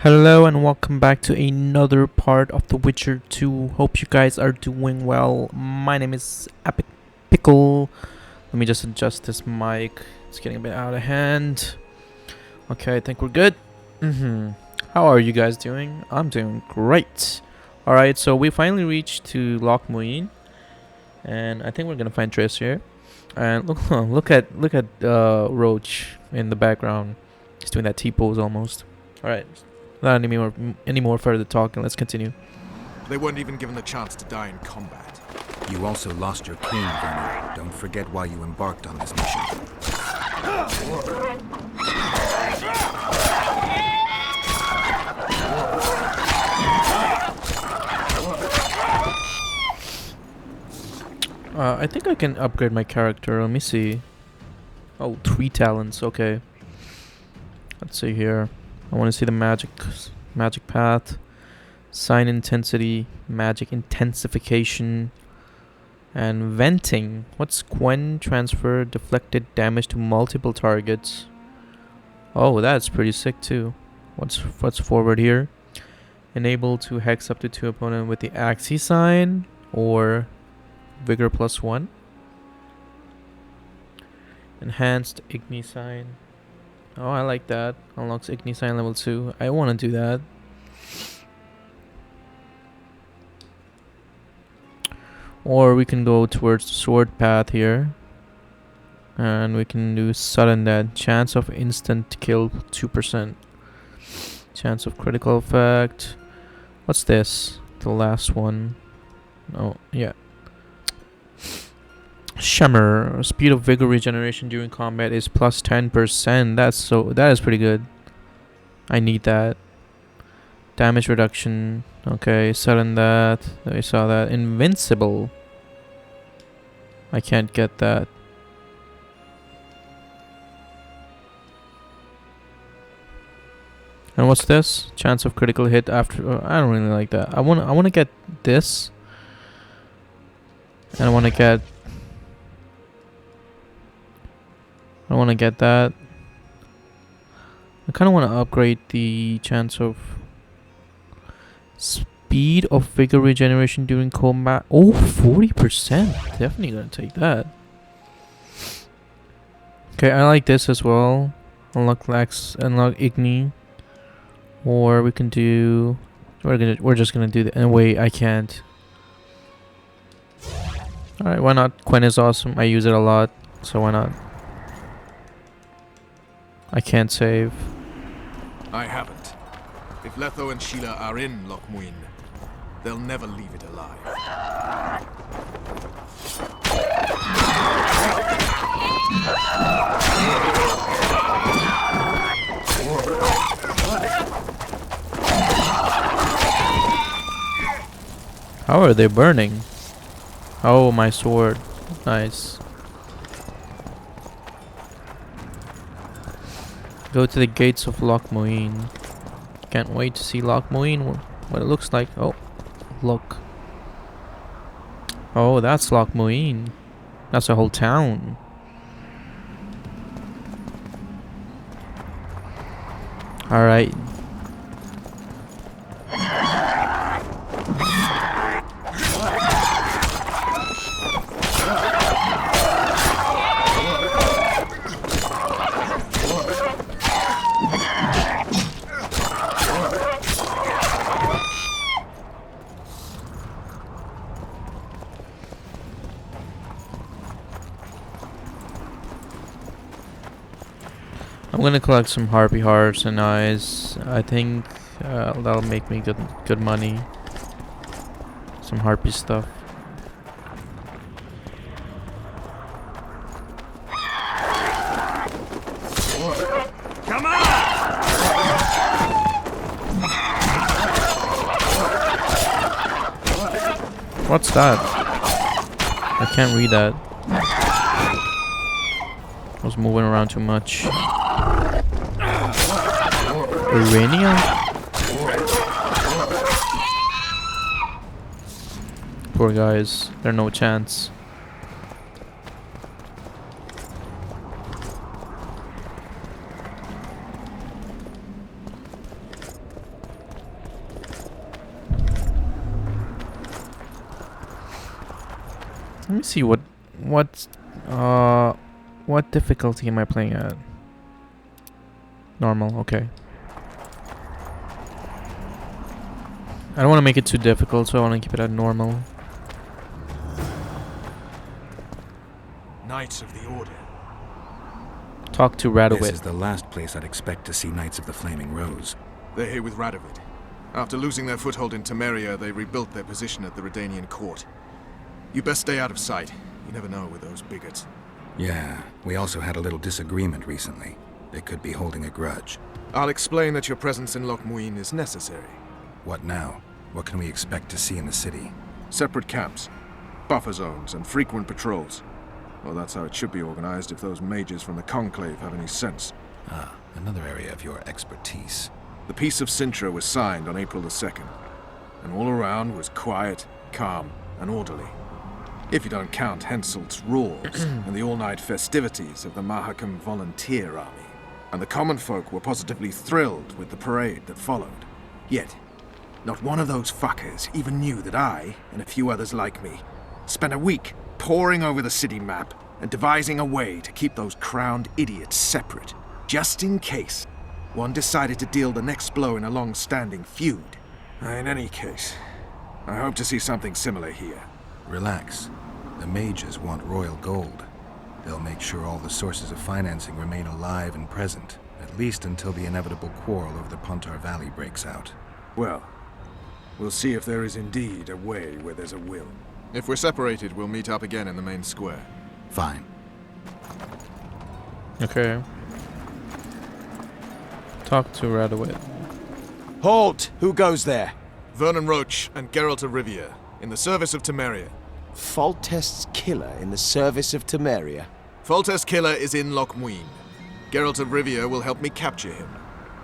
Hello and welcome back to another part of The Witcher 2. Hope you guys are doing well. My name is Epic Pickle. Let me just adjust this mic. It's getting a bit out of hand. Okay, I think we're good. How are you guys doing? I'm doing great. Alright, so we finally reached to Loch Muine. And I think we're gonna find Triss here. And look at Roach in the background. He's doing that T-pose almost. Alright. Without any more further talking, let's continue. They weren't even given the chance to die in combat. You also lost your king, Werner. Don't forget why you embarked on this mission. I think I can upgrade my character. Let me see. Oh, 3 talents. Okay. Let's see here. I want to see the magic path, sign intensity, magic intensification, and venting. What's Quen transfer deflected damage to multiple targets? Oh, that's pretty sick too. What's forward here? Enable to hex up to 2 opponent with the Axie sign or vigor +1. Enhanced Igni sign. Oh, I like that. Unlocks Igni sign level 2. I want to do that. Or we can go towards the sword path here. And we can do sudden death. Chance of instant kill 2%. Chance of critical effect. What's this? The last one. Oh, yeah. Shimmer. Speed of vigor regeneration during combat is plus 10%. That is pretty good. I need that. Damage reduction. Okay, sudden that. We saw that. Invincible. I can't get that. And what's this? Chance of critical hit after. I don't really like that. I want to get this. And I want to get that. I kind of want to upgrade the chance of speed of vigor regeneration during combat. Oh, 40%. Definitely gonna take that. Okay, I like this as well. Unlock Igni. Or we can do. We're just gonna do that. And wait, I can't. All right, why not? Quen is awesome. I use it a lot, so why not? I can't save. I haven't. If Letho and Sheila are in Loch Muine, they'll never leave it alive. How are they burning? Oh, my sword. Nice. Go to the gates of Loch Muine. Can't wait to see Loch Muine, what it looks like. Oh, look. Oh, that's Loch Muine. That's a whole town. Alright. I'm gonna collect some harpy hearts and eyes. I think that'll make me good money. Some harpy stuff. Come on! What's that? I can't read that. I was moving around too much. Urania? Poor guys, they're no chance. Let me see what what difficulty am I playing at? Normal, okay. I don't want to make it too difficult, so I want to keep it at normal. Knights of the Order. Talk to This Radowit. is the last place I'd expect to see Knights of the Flaming Rose. They're here with Radovid. After losing their foothold in Temeria, they rebuilt their position at the Redanian court. You best stay out of sight. You never know with those bigots. Yeah, we also had a little disagreement recently. They could be holding a grudge. I'll explain that your presence in Muine is necessary. What now? What can we expect to see in the city? Separate camps, buffer zones, and frequent patrols. Well, that's how it should be organized if those mages from the Conclave have any sense. Ah, another area of your expertise. The Peace of Sintra was signed on April the 2nd, and all around was quiet, calm, and orderly. If you don't count Henselt's roars and the all-night festivities of the Mahakam Volunteer Army. And the common folk were positively thrilled with the parade that followed. Yet, not one of those fuckers even knew that I, and a few others like me, spent a week poring over the city map and devising a way to keep those crowned idiots separate, just in case one decided to deal the next blow in a long-standing feud. In any case, I hope to see something similar here. Relax. The mages want royal gold. They'll make sure all the sources of financing remain alive and present, at least until the inevitable quarrel over the Pontar Valley breaks out. Well, we'll see if there is indeed a way where there's a will. If we're separated, we'll meet up again in the main square. Fine. Okay. Talk to Radowit. Halt! Who goes there? Vernon Roach and Geralt of Rivia, in the service of Temeria. Foltest's killer in the service of Temeria. Foltest killer is in Muine. Geralt of Rivia will help me capture him.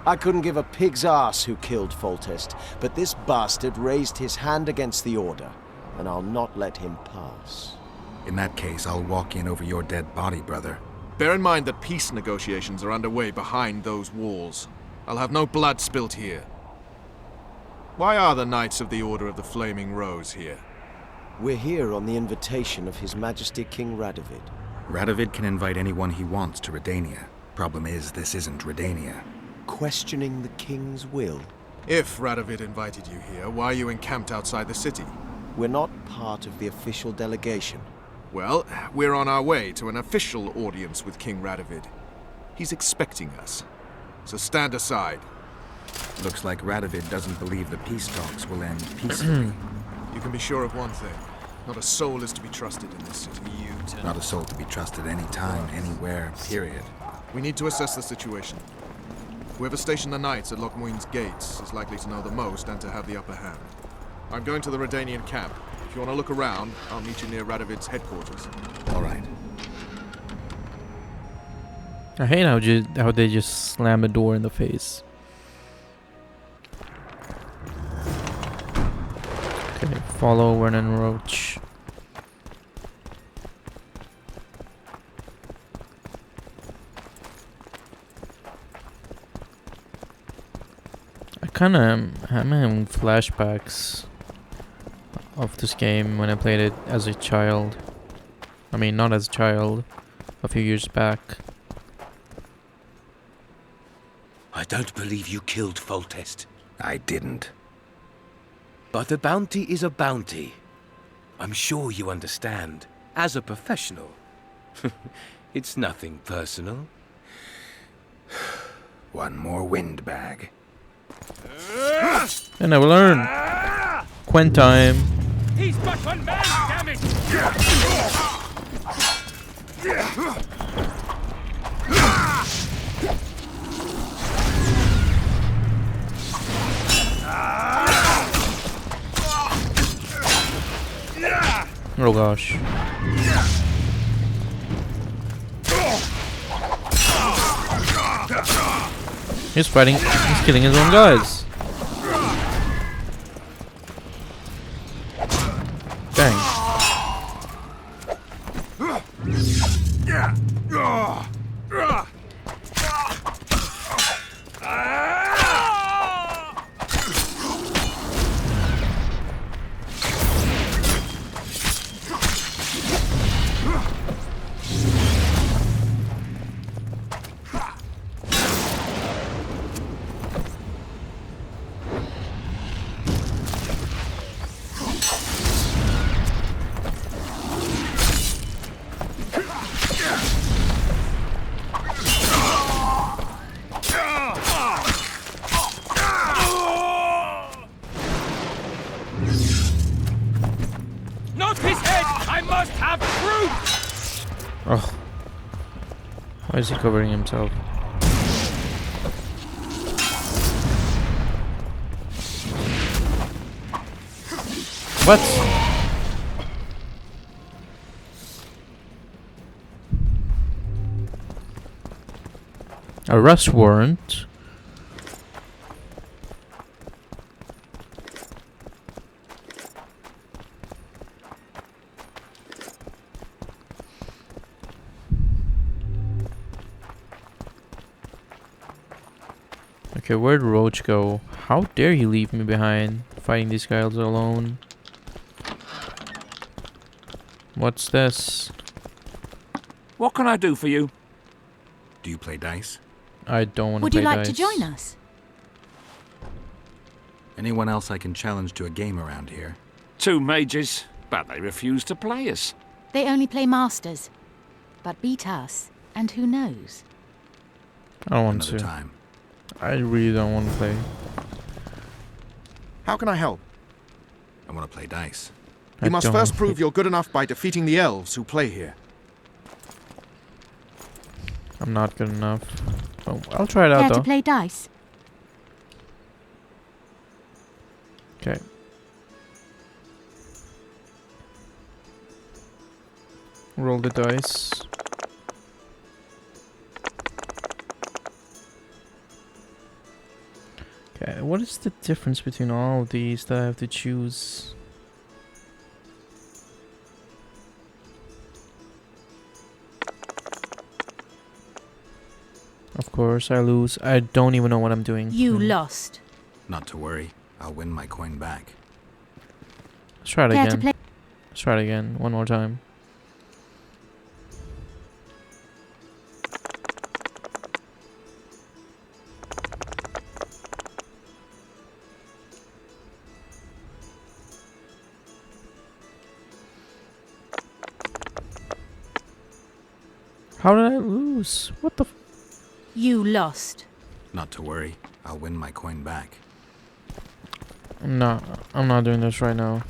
I couldn't give a pig's ass who killed Foltest, but this bastard raised his hand against the Order, and I'll not let him pass. In that case, I'll walk in over your dead body, brother. Bear in mind that peace negotiations are underway behind those walls. I'll have no blood spilt here. Why are the Knights of the Order of the Flaming Rose here? We're here on the invitation of His Majesty King Radovid. Radovid can invite anyone he wants to Redania. Problem is, this isn't Redania. Questioning the King's will. If Radovid invited you here, why are you encamped outside the city? We're not part of the official delegation. Well, we're on our way to an official audience with King Radovid. He's expecting us. So stand aside. Looks like Radovid doesn't believe the peace talks will end peacefully. You can be sure of one thing. Not a soul is to be trusted in this city. Not a soul to be trusted any time, anywhere, period. We need to assess the situation. Whoever stationed the knights at Muine's gates is likely to know the most and to have the upper hand. I'm going to the Redanian camp. If you want to look around, I'll meet you near Radovid's headquarters. All right. I hate how they just slam a door in the face. Okay, follow Vernon Roach. I'm having flashbacks of this game when I played it as a child. I mean, not as a child, a few years back. I don't believe you killed Foltest. I didn't. But a bounty is a bounty. I'm sure you understand. As a professional. It's nothing personal. One more windbag. And I will learn. Quen time. He's but one man, damn it! Oh gosh. He's fighting. He's killing his own guys. Dang. must have fruit! Oh. Why is he covering himself? What? Arrest warrant? Okay, where'd Roach go? How dare he leave me behind, fighting these guys alone? What's this? What can I do for you? Do you play dice? I don't want to Would play you like dice. to join us? Anyone else I can challenge to a game around here? 2 mages, but they refuse to play us. They only play masters. But beat us, and who knows? I don't want Another to. time. I really don't want to play. How can I help? I want to play dice. I You must don't first wanna prove play. you're good enough by defeating the elves who play here. I'm not good enough. Oh, I'll try it out Care to though. play dice? Okay. Roll the dice. Okay, what is the difference between all of these that I have to choose? Of course, I lose. I don't even know what I'm doing. You Hmm. lost. Not to worry. I'll win my coin back. Let's try it Care to again. play? Let's try it again. One more time. How did I lose? What the? You lost. Not to worry. I'll win my coin back. I'm not doing this right now.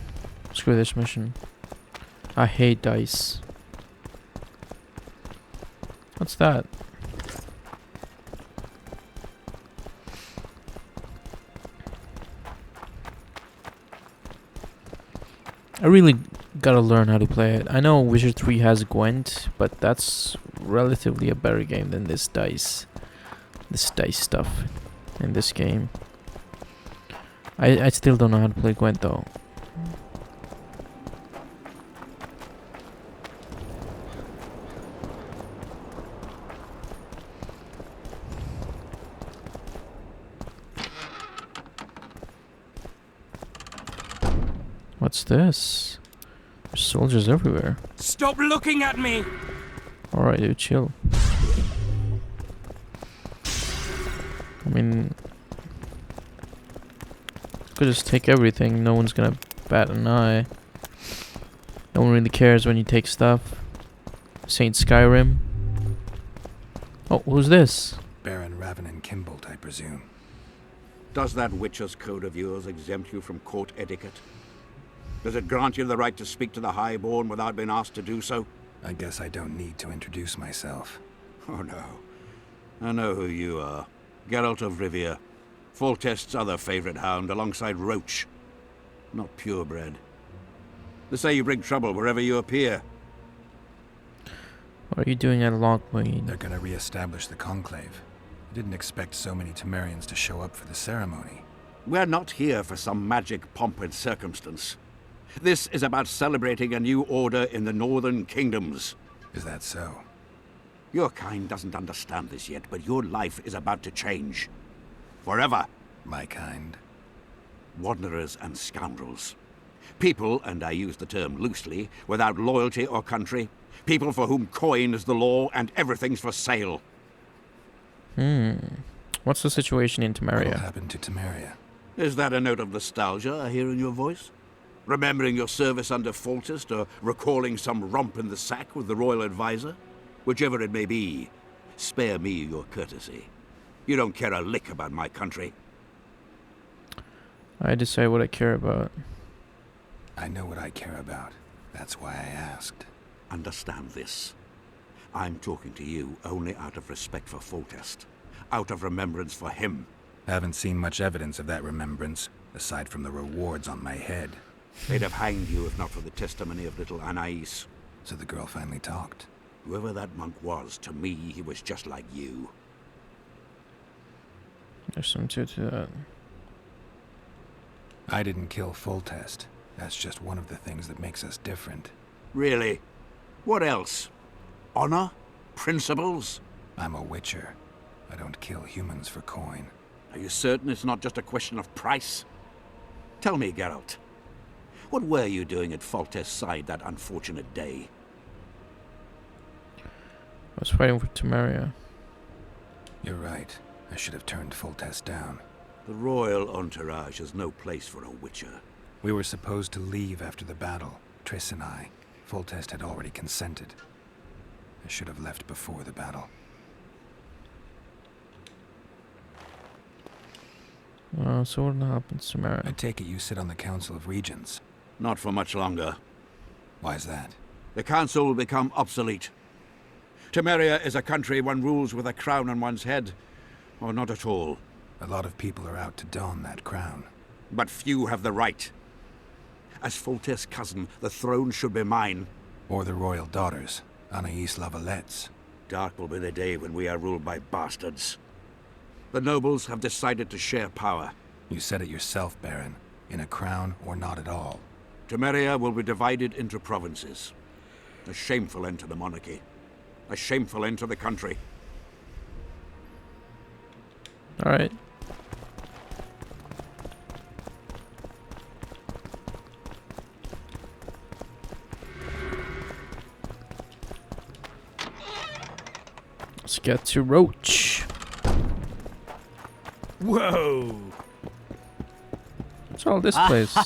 Screw this mission. I hate dice. What's that? I really gotta learn how to play it. I know Witcher 3 has Gwent, but that's relatively a better game than this dice stuff in this game. I still don't know how to play Gwent though. What's this? There's soldiers everywhere. Stop looking at me! Alright, dude, chill. I mean, could just take everything. No one's gonna bat an eye. No one really cares when you take stuff. Saint Skyrim. Oh, who's this? Baron Raven and Kimbolt, I presume. Does that Witcher's code of yours exempt you from court etiquette? Does it grant you the right to speak to the Highborn without being asked to do so? I guess I don't need to introduce myself. Oh no. I know who you are. Geralt of Rivia. Foltest's other favorite hound alongside Roach. Not purebred. They say you bring trouble wherever you appear. What are you doing at Lockwood? They're gonna re-establish the Conclave. I didn't expect so many Temerians to show up for the ceremony. We're not here for some magic pomp and circumstance. This is about celebrating a new order in the Northern Kingdoms. Is that so? Your kind doesn't understand this yet, but your life is about to change. Forever. My kind. Wanderers and scoundrels. People, and I use the term loosely, without loyalty or country. People for whom coin is the law and everything's for sale. What's the situation in What'll Temeria? happen to Temeria? Is that a note of nostalgia I hear in your voice? Remembering your service under Foltest, or recalling some romp in the sack with the royal advisor? Whichever it may be, spare me your courtesy. You don't care a lick about my country. I decide what I care about. I know what I care about. That's why I asked. Understand this. I'm talking to you only out of respect for Foltest. Out of remembrance for him. Haven't seen much evidence of that remembrance, aside from the rewards on my head. They'd have hanged you if not for the testimony of little Anais. So the girl finally talked. Whoever that monk was, to me, he was just like you. There's some truth to that. I didn't kill Foltest. That's just one of the things that makes us different. Really? What else? Honor? Principles? I'm a witcher. I don't kill humans for coin. Are you certain it's not just a question of price? Tell me, Geralt. What were you doing at Foltest's side that unfortunate day? I was fighting for Temeria. You're right. I should have turned Foltest down. The royal entourage is no place for a witcher. We were supposed to leave after the battle, Triss and I. Foltest had already consented. I should have left before the battle. So what happens to I Temeria? take it you sit on the Council of Regents. Not for much longer. Why's that? The council will become obsolete. Temeria is a country one rules with a crown on one's head, or not at all. A lot of people are out to don that crown. But few have the right. As Foltest's cousin, the throne should be mine. Or the royal daughters, Anais Lavalette's. Dark will be the day when we are ruled by bastards. The nobles have decided to share power. You said it yourself, Baron. In a crown or not at all. Temeria will be divided into provinces. A shameful end to the monarchy. A shameful end to the country. Alright. Let's get to Roach. Whoa! What's all this place?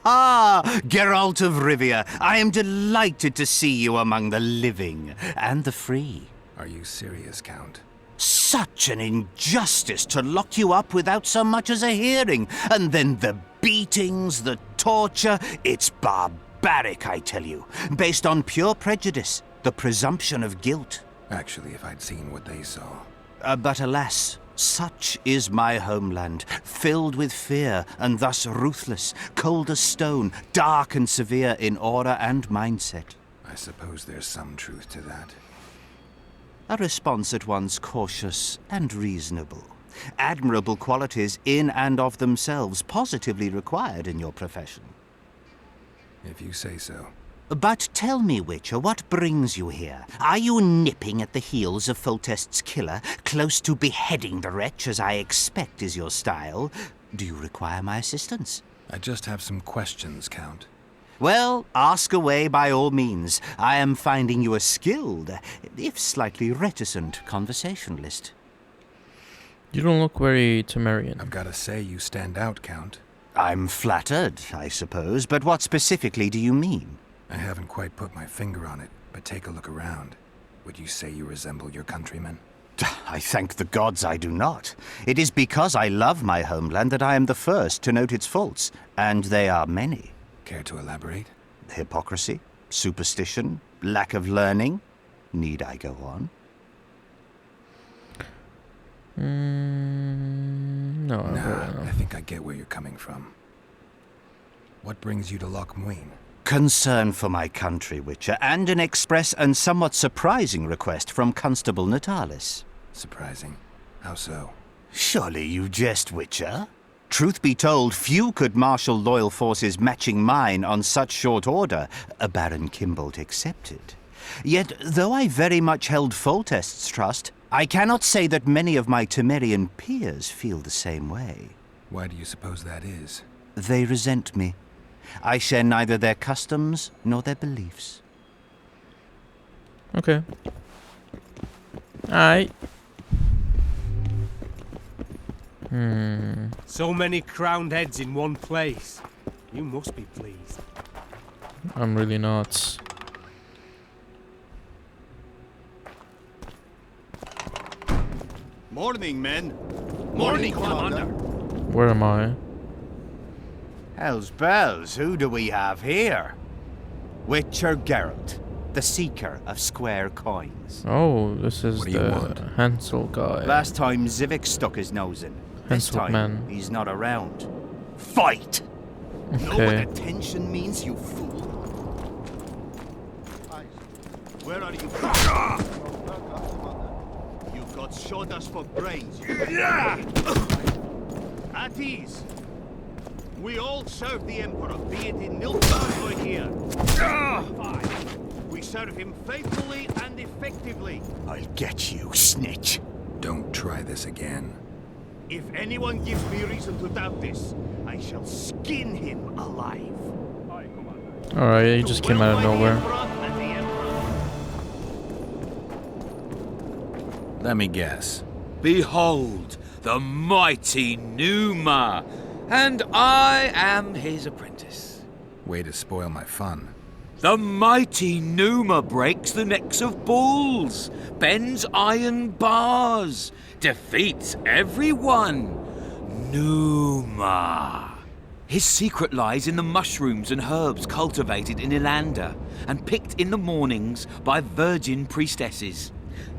Ah, Geralt of Rivia, I am delighted to see you among the living and the free. Are you serious, Count? Such an injustice to lock you up without so much as a hearing, and then the beatings, the torture. It's barbaric, I tell you, based on pure prejudice, the presumption of guilt. Actually, if I'd seen what they saw. But alas, such is my homeland, filled with fear and thus ruthless, cold as stone, dark and severe in aura and mindset. I suppose there's some truth to that. A response at once cautious and reasonable. Admirable qualities in and of themselves, positively required in your profession. If you say so. But tell me, Witcher, what brings you here? Are you nipping at the heels of Foltest's killer, close to beheading the wretch, as I expect is your style? Do you require my assistance? I just have some questions, Count. Well, ask away by all means. I am finding you a skilled, if slightly reticent, conversationalist. You don't look very Temerian. I've got to say you stand out, Count. I'm flattered, I suppose, but what specifically do you mean? I haven't quite put my finger on it, but take a look around. Would you say you resemble your countrymen? I thank the gods I do not. It is because I love my homeland that I am the first to note its faults, and they are many. Care to elaborate? Hypocrisy, superstition, lack of learning. Need I go on? No, Nah, I think I get where you're coming from. What brings you to Loch Muine? Concern for my country, Witcher, and an express and somewhat surprising request from Constable Natalis. Surprising. How so? Surely you jest, Witcher? Truth be told, few could marshal loyal forces matching mine on such short order, Baron Kimbolt excepted. Yet, though I very much held Foltest's trust, I cannot say that many of my Temerian peers feel the same way. Why do you suppose that is? They resent me. I share neither their customs nor their beliefs. Okay. Alright. So many crowned heads in one place. You must be pleased. I'm really not. Morning, men. Morning, Commander. Where am I? Hell's bells, who do we have here? Witcher Geralt, the seeker of square coins. Oh, this is What do you the want? Hansel guy. Last time Zivik stuck his nose in. This Hansel time, man. he's not around. Fight! Know what Okay. attention means, you fool? Where are you? You've got shoulders for brains. At ease. We all serve the Emperor, be it in Nilfgaard or here. Fine. We serve him faithfully and effectively. I'll get you, snitch. Don't try this again. If anyone gives me reason to doubt this, I shall skin him alive. Alright, he just came out of nowhere. Let me guess. Behold, the mighty Numa, and I am his apprentice. Way to spoil my fun. The mighty Numa breaks the necks of bulls, bends iron bars, defeats everyone. Numa. His secret lies in the mushrooms and herbs cultivated in Ilander and picked in the mornings by virgin priestesses.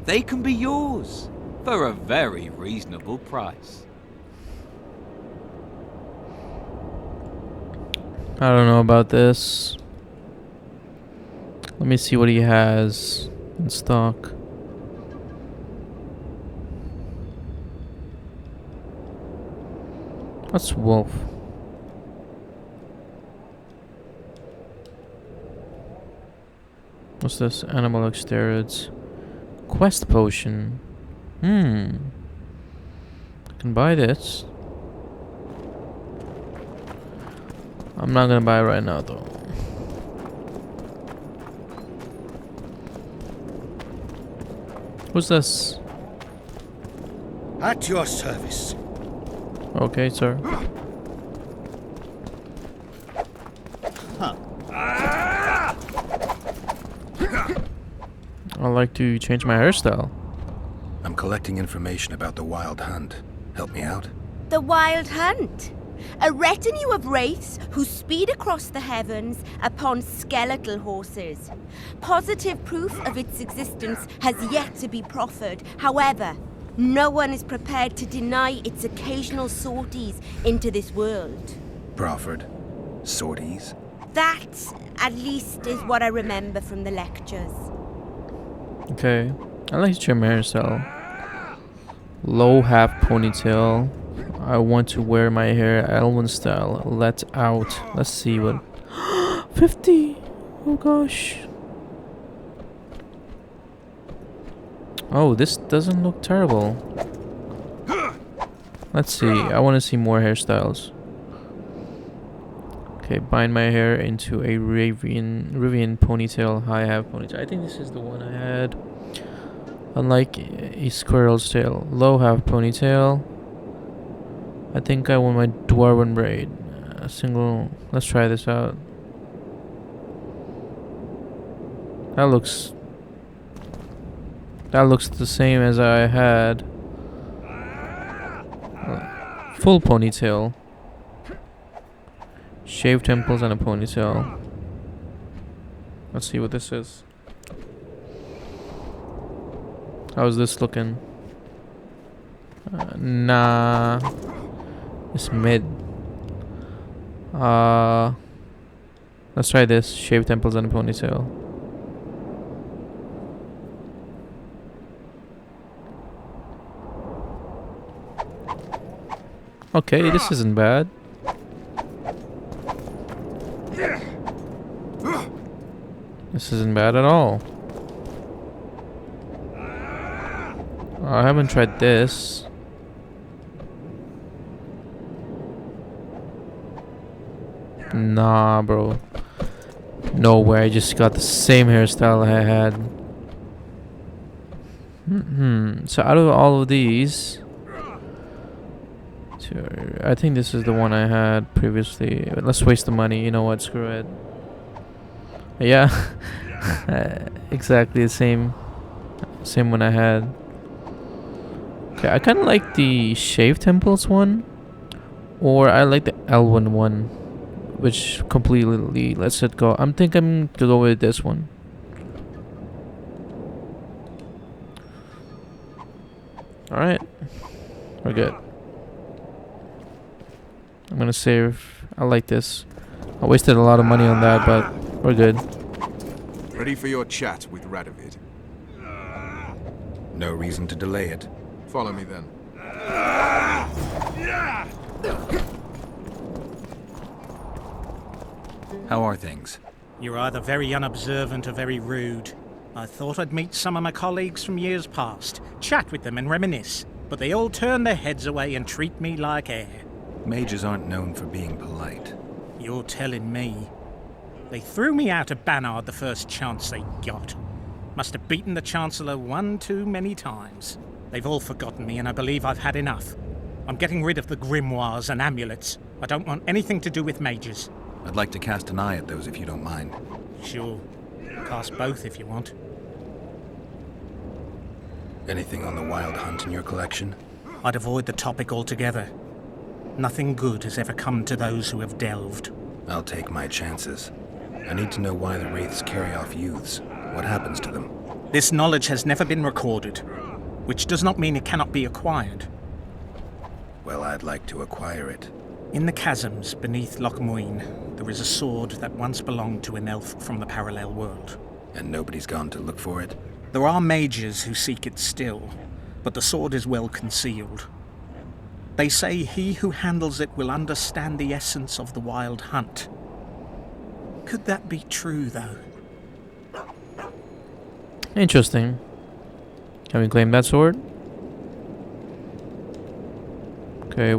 They can be yours for a very reasonable price. I don't know about this. Let me see what he has in stock. That's wolf. What's this? Animal steroids. Quest potion. I can buy this. I'm not gonna buy it right now though. Who's this? At your service. Okay, sir. I'd like to change my hairstyle. I'm collecting information about the Wild Hunt. Help me out? The Wild Hunt. A retinue of wraiths who speed across the heavens upon skeletal horses. Positive proof of its existence has yet to be proffered. However, no one is prepared to deny its occasional sorties into this world. Proffered? Sorties? That, at least, is what I remember from the lectures. Okay. I like to trim my hairstyle. Low half ponytail. I want to wear my hair Elven style. Let out. Let's see what. 50! Oh gosh. Oh, this doesn't look terrible. Let's see. I want to see more hairstyles. Okay, bind my hair into a Rivian ponytail, high half ponytail. I think this is the one I had. Unlike a squirrel's tail. Low half ponytail. I think I want my dwarven braid. A single. Let's try this out. That looks the same as I had. Full ponytail. Shaved temples and a ponytail. Let's see what this is. How's this looking? Nah. It's mid. Let's try this. Shaved temples and a ponytail. Okay, this isn't bad. This isn't bad at all. I haven't tried this. Nah, bro. No way, I just got the same hairstyle I had. So out of all of these, I think this is the one I had previously. Let's waste the money. You know what? Screw it. Yeah. Exactly the same one I had. Okay, I kind of like the Shaved Temples one, or I like the Elven one which completely lets it go. I'm gonna go with this one. Alright. We're good. I'm gonna save. I like this. I wasted a lot of money on that, but we're good. Ready for your chat with Radovid. No reason to delay it. Follow me then. How are things? You're either very unobservant or very rude. I thought I'd meet some of my colleagues from years past, chat with them and reminisce, but they all turn their heads away and treat me like air. Mages aren't known for being polite. You're telling me. They threw me out of Banard the first chance they got. Must have beaten the Chancellor one too many times. They've all forgotten me and I believe I've had enough. I'm getting rid of the grimoires and amulets. I don't want anything to do with mages. I'd like to cast an eye at those if you don't mind. Sure. Cast both if you want. Anything on the Wild Hunt in your collection? I'd avoid the topic altogether. Nothing good has ever come to those who have delved. I'll take my chances. I need to know why the Wraiths carry off youths. What happens to them? This knowledge has never been recorded, which does not mean it cannot be acquired. Well, I'd like to acquire it. In the chasms beneath Loch Muine, there is a sword that once belonged to an elf from the parallel world. And nobody's gone to look for it? There are mages who seek it still, but the sword is well concealed. They say he who handles it will understand the essence of the Wild Hunt. Could that be true, though? Interesting. Can we claim that sword? Okay,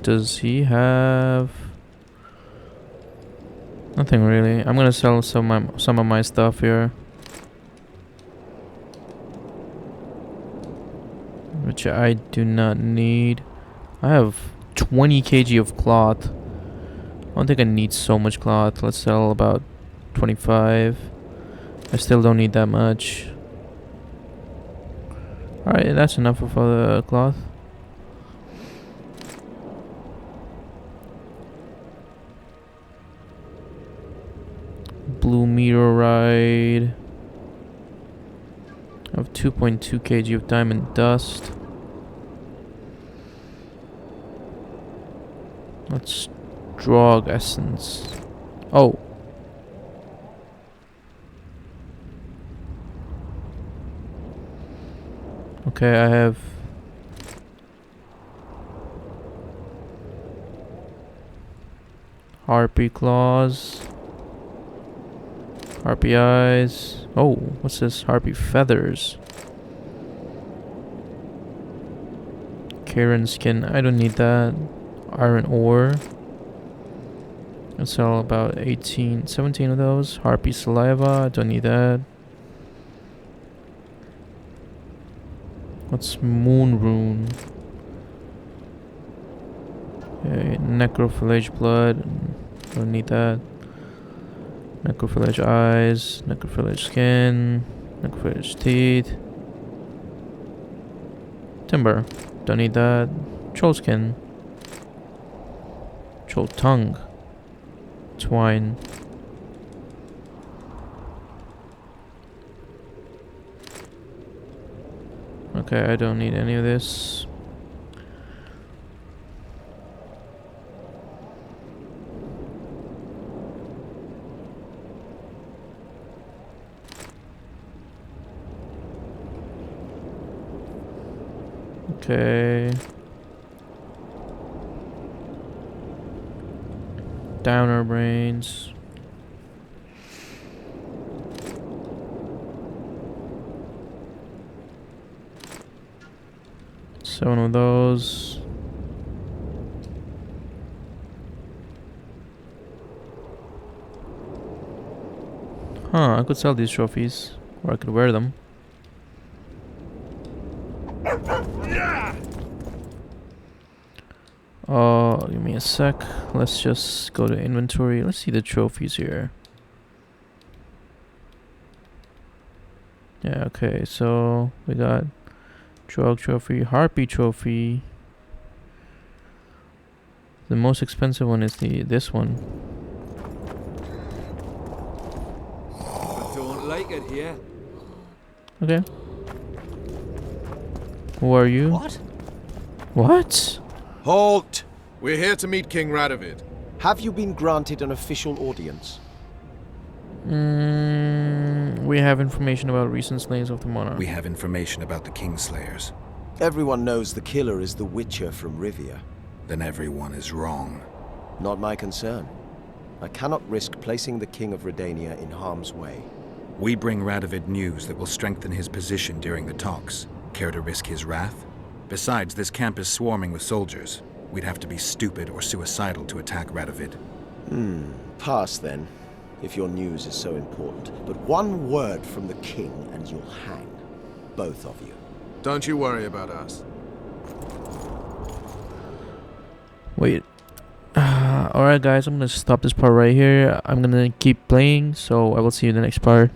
does he have? Nothing really. I'm gonna sell some of my stuff here, which I do not need. I have 20 kg of cloth. I don't think I need so much cloth. Let's sell about 25. I still don't need that much. Alright, that's enough of the cloth. Blue meteorite. I have 2.2 kg of diamond dust. Let's drog essence. Oh. Okay, I have harpy claws, harpy eyes. Oh, what's this? Harpy feathers. Karen skin. I don't need that. Iron ore. Let's sell about 17 of those. Harpy saliva. I don't need that. What's moon rune? Okay, necrophilage blood. Don't need that. Necrophilage eyes. Necrophilage skin. Necrophilage teeth. Timber. Don't need that. Troll skin. Troll tongue. Twine. Okay, I don't need any of this. Okay. Downer brains. So one of those. Huh, I could sell these trophies. Or I could wear them. Give me a sec. Let's just go to inventory. Let's see the trophies here. Yeah, okay, so we got Drog trophy, Harpy trophy. The most expensive one is this one. ticket here. Okay. Who are you? What? What? Halt! We're here to meet King Radovid. Have you been granted an official audience? We have information about recent slayings of the monarch. We have information about the Kingslayers. Everyone knows the killer is the Witcher from Rivia. Then everyone is wrong. Not my concern. I cannot risk placing the King of Redania in harm's way. We bring Radovid news that will strengthen his position during the talks. Care to risk his wrath? Besides, this camp is swarming with soldiers. We'd have to be stupid or suicidal to attack Radovid. Pass then, if your news is so important. But one word from the King and you'll hang. Both of you. Don't you worry about us. Wait. Alright guys, I'm gonna stop this part right here. I'm gonna keep playing, so I will see you in the next part.